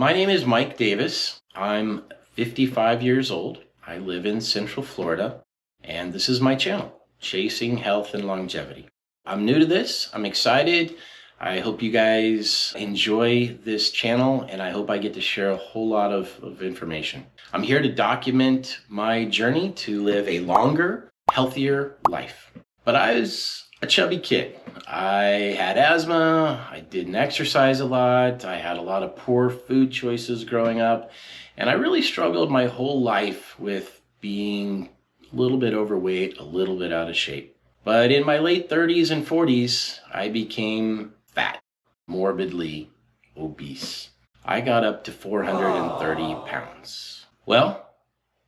My name is Mike Davis. I'm 55 years old. I live in Central Florida, and this is my channel, Chasing Health and Longevity. I'm new to this. I'm excited. I hope you guys enjoy this channel, and I hope I get to share a whole lot of information. I'm here to document my journey to live a longer, healthier life. But I was a chubby kid. I had asthma, I didn't exercise a lot, I had a lot of poor food choices growing up, and I really struggled my whole life with being a little bit overweight, a little bit out of shape. But in my late 30s and 40s, I became fat, morbidly obese. I got up to 430 pounds. Well,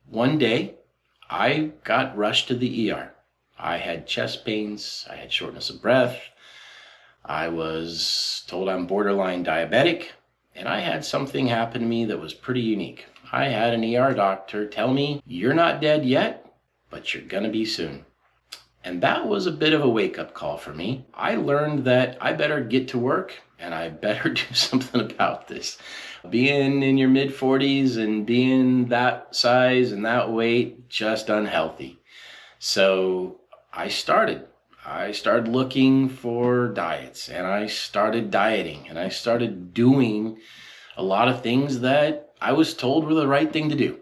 one day I got rushed to the ER. I had chest pains, I had shortness of breath, I was told I'm borderline diabetic, and I had something happen to me that was pretty unique. I had an ER doctor tell me, "You're not dead yet, but you're gonna be soon." And that was a bit of a wake-up call for me. I learned that I better get to work and I better do something about this. Being in your mid-40s and being that size and that weight, just unhealthy. So I started looking for diets, and I started dieting, and I started doing a lot of things that I was told were the right thing to do.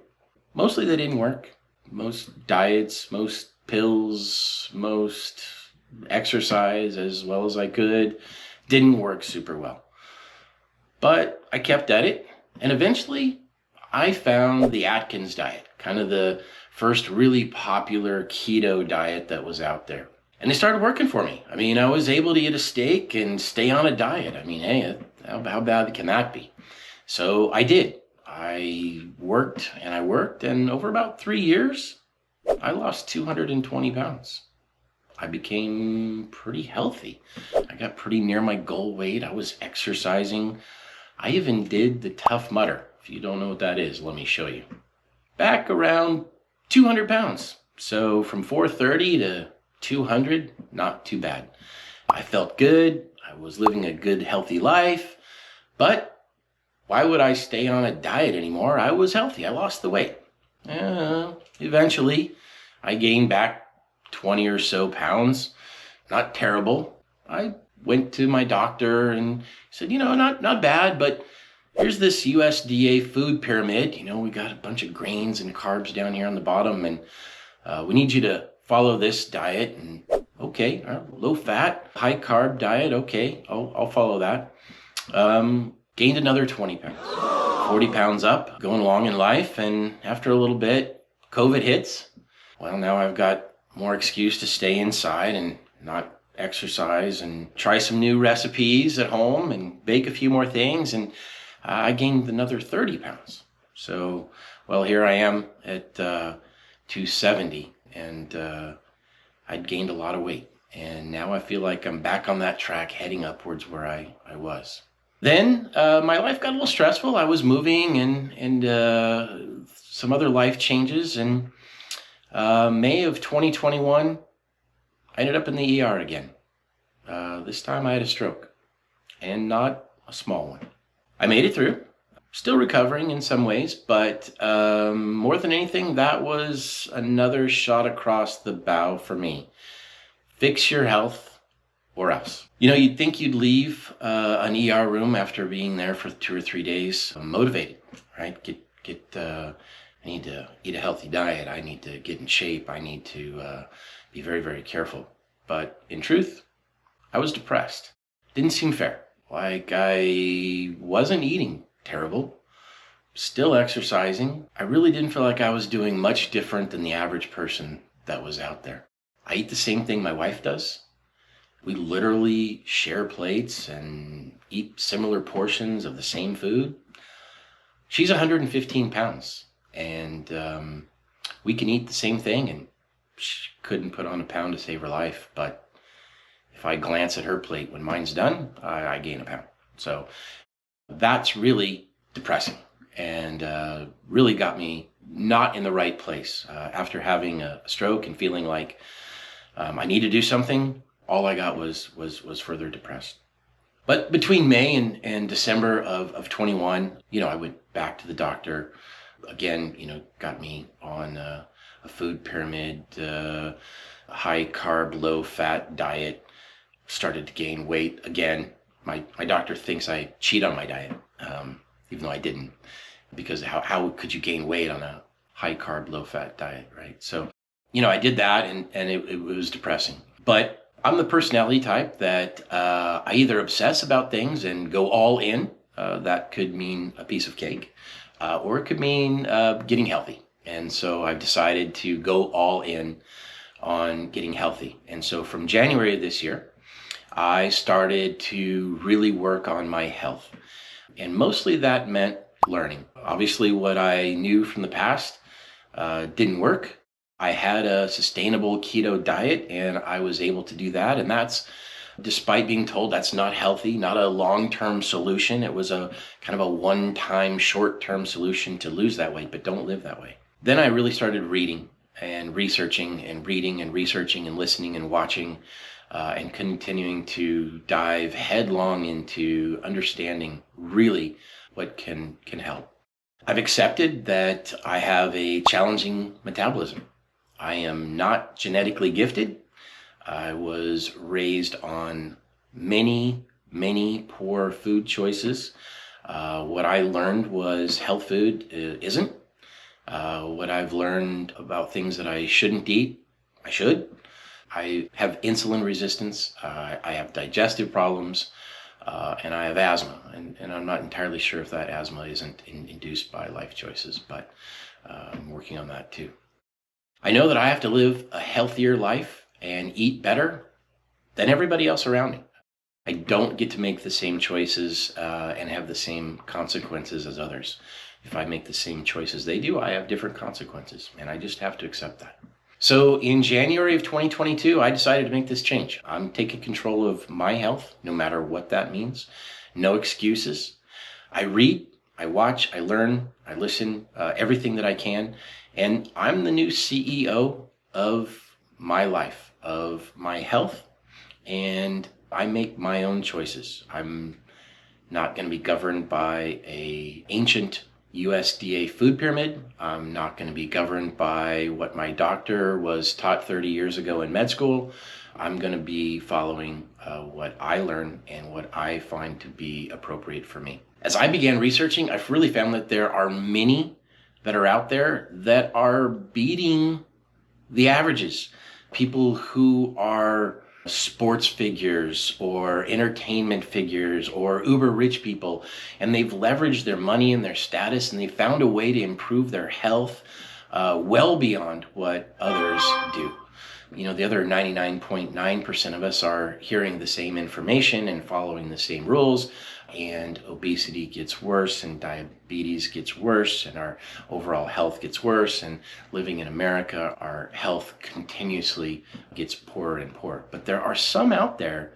Mostly they didn't work. Most diets, most pills, most exercise as well as I could didn't work super well. But I kept at it, and eventually I found the Atkins diet, kind of the first really popular keto diet that was out there. And it started working for me. I mean, I was able to eat a steak and stay on a diet. I mean, hey, how bad can that be? So I did. I worked, and over about 3 years, I lost 220 pounds. I became pretty healthy. I got pretty near my goal weight. I was exercising. I even did the Tough Mudder. If you don't know what that is, let me show you. Back around 200 pounds. So from 430 to 200, not too bad. I felt good. I was living a good, healthy life. But why would I stay on a diet anymore? I was healthy. I lost the weight. Eventually, I gained back 20 or so pounds. Not terrible. I went to my doctor and said, not bad, but here's this USDA food pyramid. We got a bunch of grains and carbs down here on the bottom, and we need you to follow this diet. And okay, low fat, high carb diet. Okay, I'll follow that. Gained another 20 pounds, 40 pounds up, going along in life. And after a little bit, COVID hits. Well, now I've got more excuse to stay inside and not exercise and try some new recipes at home and bake a few more things. And I gained another 30 pounds. So, well, here I am at 270, and I'd gained a lot of weight. And now I feel like I'm back on that track heading upwards where I was. Then my life got a little stressful. I was moving and some other life changes. And May of 2021, I ended up in the ER again. This time I had a stroke, and not a small one. I made it through, still recovering in some ways, but more than anything, that was another shot across the bow for me. Fix your health or else. You'd think you'd leave an ER room after being there for 2 or 3 days motivated, right? I need to eat a healthy diet. I need to get in shape. I need to be very, very careful. But in truth, I was depressed. Didn't seem fair. Like, I wasn't eating terrible, still exercising. I really didn't feel like I was doing much different than the average person that was out there. I eat the same thing my wife does. We literally share plates and eat similar portions of the same food. She's 115 pounds, and we can eat the same thing, and she couldn't put on a pound to save her life. But if I glance at her plate when mine's done, I gain a pound. So that's really depressing, and really got me not in the right place. After having a stroke and feeling like I need to do something, all I got was further depressed. But between May and December of 21, I went back to the doctor again, got me on a food pyramid, high carb, low fat diet, started to gain weight again. My doctor thinks I cheat on my diet, even though I didn't, because how could you gain weight on a high carb, low fat diet, right? So, I did that and it was depressing. But I'm the personality type that I either obsess about things and go all in. That could mean a piece of cake, or it could mean getting healthy. And so I've decided to go all in on getting healthy. And so from January of this year, I started to really work on my health. And mostly that meant learning. Obviously, what I knew from the past didn't work. I had a sustainable keto diet and I was able to do that. And that's despite being told that's not healthy, not a long-term solution. It was a kind of a one-time short-term solution to lose that weight, but don't live that way. Then I really started reading and researching and reading and researching and listening and watching and continuing to dive headlong into understanding really what can help. I've accepted that I have a challenging metabolism. I am not genetically gifted. I was raised on many, many poor food choices. What I learned was health food isn't. What I've learned about things that I shouldn't eat, I should. I have insulin resistance. I have digestive problems. And I have asthma, and I'm not entirely sure if that asthma isn't induced by life choices, but I'm working on that too. I know that I have to live a healthier life and eat better than everybody else around me. I don't get to make the same choices and have the same consequences as others. If I make the same choices they do, I have different consequences, and I just have to accept that. So in January of 2022, I decided to make this change. I'm taking control of my health, no matter what that means. No excuses. I read, I watch, I learn, I listen, everything that I can. And I'm the new CEO of my life, of my health, and I make my own choices. I'm not going to be governed by an ancient USDA food pyramid. I'm not going to be governed by what my doctor was taught 30 years ago in med school. I'm going to be following what I learn and what I find to be appropriate for me. As I began researching, I've really found that there are many that are out there that are beating the averages. People who are sports figures or entertainment figures or uber rich people, and they've leveraged their money and their status and they found a way to improve their health well beyond what others do. The other 99.9% of us are hearing the same information and following the same rules, and obesity gets worse and diabetes gets worse and our overall health gets worse, and living in America, our health continuously gets poorer and poorer. But there are some out there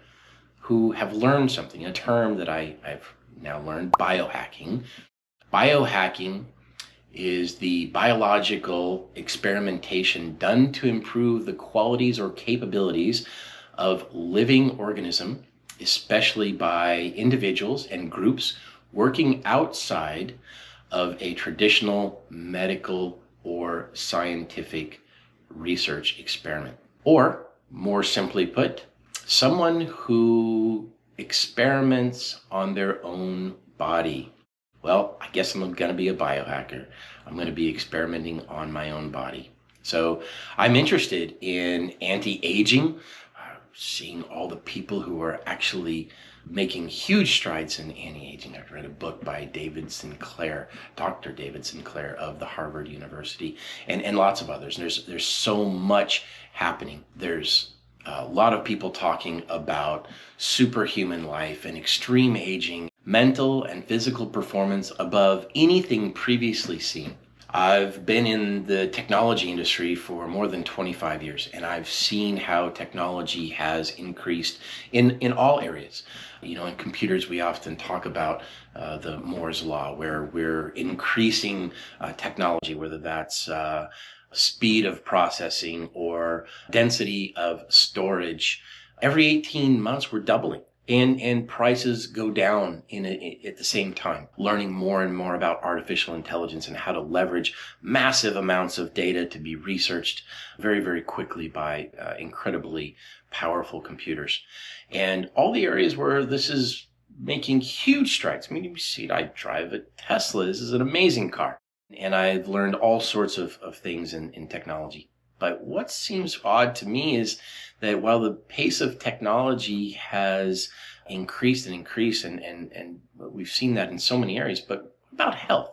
who have learned something, a term that I've now learned, biohacking. Biohacking is the biological experimentation done to improve the qualities or capabilities of living organism, especially by individuals and groups working outside of a traditional medical or scientific research experiment. Or, more simply put, someone who experiments on their own body. Well, I guess I'm going to be a biohacker. I'm going to be experimenting on my own body. So I'm interested in anti-aging, seeing all the people who are actually making huge strides in anti-aging. I've read a book by David Sinclair, Dr. David Sinclair of the Harvard University, and lots of others. There's so much happening. There's a lot of people talking about superhuman life and extreme aging, mental and physical performance above anything previously seen. I've been in the technology industry for more than 25 years, and I've seen how technology has increased in all areas. In computers, we often talk about the Moore's Law, where we're increasing technology, whether that's speed of processing or density of storage. Every 18 months, we're doubling. and prices go down at the same time, learning more and more about artificial intelligence and how to leverage massive amounts of data to be researched very, very quickly by incredibly powerful computers. And all the areas where this is making huge strides. I mean, you see, I drive a Tesla. This is an amazing car. And I've learned all sorts of things in technology. But what seems odd to me is that while the pace of technology has increased and increased, and we've seen that in so many areas, but about health,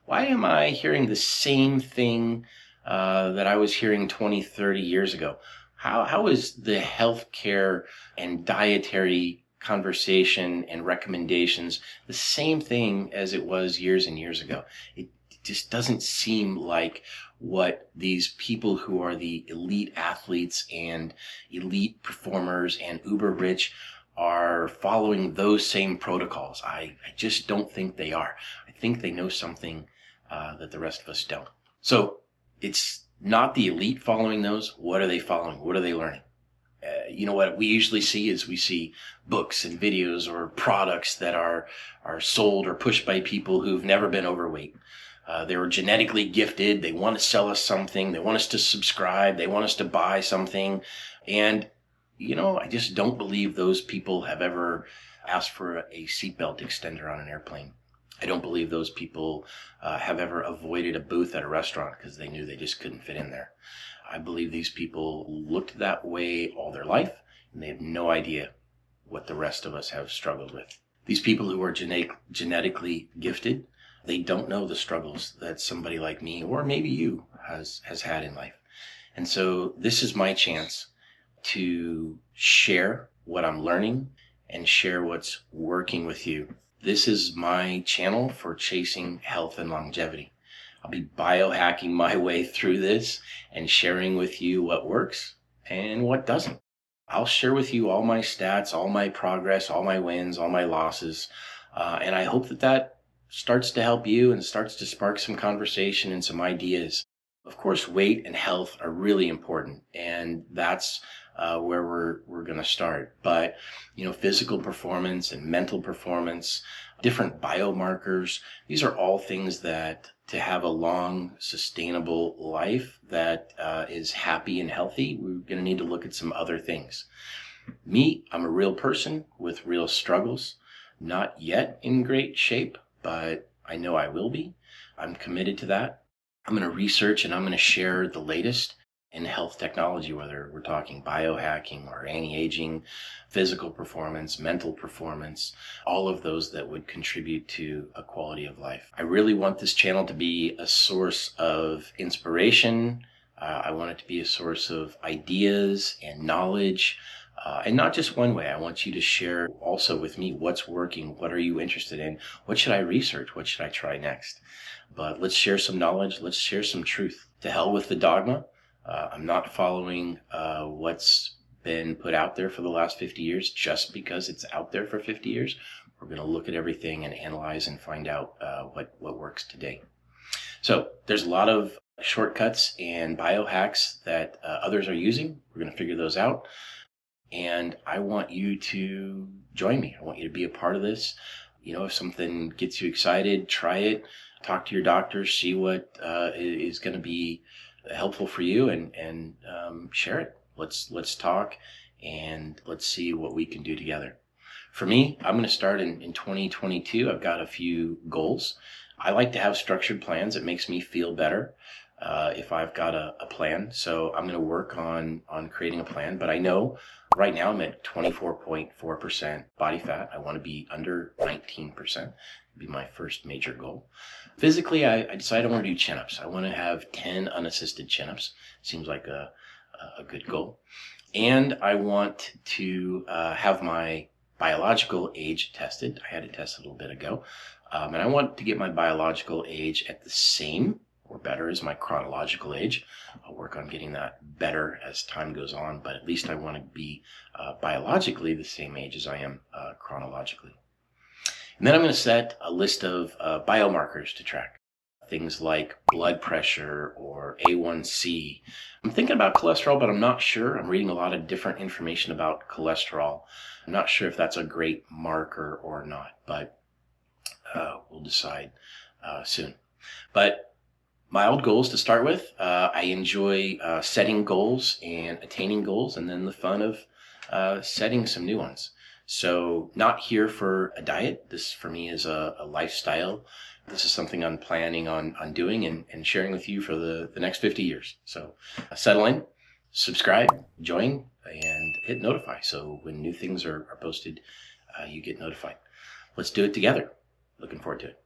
why am I hearing the same thing that I was hearing 20, 30 years ago? How is the healthcare and dietary conversation and recommendations the same thing as it was years and years ago? It just doesn't seem like what these people who are the elite athletes and elite performers and uber rich are following those same protocols. I just don't think they are. I think they know something that the rest of us don't. So it's not the elite following those. What are they following? What are they learning? You know what we usually see is we see books and videos or products that are sold or pushed by people who've never been overweight. They were genetically gifted. They want to sell us something. They want us to subscribe. They want us to buy something. And, I just don't believe those people have ever asked for a seatbelt extender on an airplane. I don't believe those people have ever avoided a booth at a restaurant because they knew they just couldn't fit in there. I believe these people looked that way all their life, and they have no idea what the rest of us have struggled with. These people who are genetically gifted, they don't know the struggles that somebody like me, or maybe you, has had in life. And so this is my chance to share what I'm learning and share what's working with you. This is my channel for chasing health and longevity. I'll be biohacking my way through this and sharing with you what works and what doesn't. I'll share with you all my stats, all my progress, all my wins, all my losses. And I hope that starts to help you and starts to spark some conversation and some ideas. Of course, weight and health are really important, and that's where we're going to start. But, physical performance and mental performance, different biomarkers, these are all things that to have a long, sustainable life that is happy and healthy, we're going to need to look at some other things. Me, I'm a real person with real struggles, not yet in great shape, but I know I will be. I'm committed to that. I'm going to research and I'm going to share the latest in health technology, whether we're talking biohacking or anti-aging, physical performance, mental performance, all of those that would contribute to a quality of life. I really want this channel to be a source of inspiration. I want it to be a source of ideas and knowledge. And not just one way. I want you to share also with me what's working. What are you interested in? What should I research? What should I try next? But let's share some knowledge. Let's share some truth. To hell with the dogma. I'm not following what's been put out there for the last 50 years just because it's out there for 50 years. We're going to look at everything and analyze and find out what works today. So there's a lot of shortcuts and biohacks that others are using. We're going to figure those out. And I want you to join me. I want you to be a part of this. If something gets you excited, try it. Talk to your doctor, see what is going to be helpful for you, and share it. Let's talk, and let's see what we can do together. For me, I'm going to start in 2022. I've got a few goals. I like to have structured plans. It makes me feel better if I've got a plan. So I'm going to work on creating a plan. But I know right now I'm at 24.4% body fat. I want to be under 19%. Be my first major goal. Physically, I decided I want to do chin-ups. I want to have 10 unassisted chin-ups. Seems like a good goal. And I want to have my biological age tested. I had it tested a little bit ago. And I want to get my biological age at the same or better as my chronological age. I'll work on getting that better as time goes on, but at least I want to be biologically the same age as I am chronologically. And then I'm going to set a list of biomarkers to track. things like blood pressure or A1C. I'm thinking about cholesterol, but I'm not sure. I'm reading a lot of different information about cholesterol. I'm not sure if that's a great marker or not, but we'll decide soon. But my old goals to start with, I enjoy setting goals and attaining goals, and then the fun of setting some new ones. So not here for a diet. This for me is a lifestyle. This is something I'm planning on doing and sharing with you for the next 50 years. So settle in, subscribe, join, and hit notify. So when new things are posted, you get notified. Let's do it together. Looking forward to it.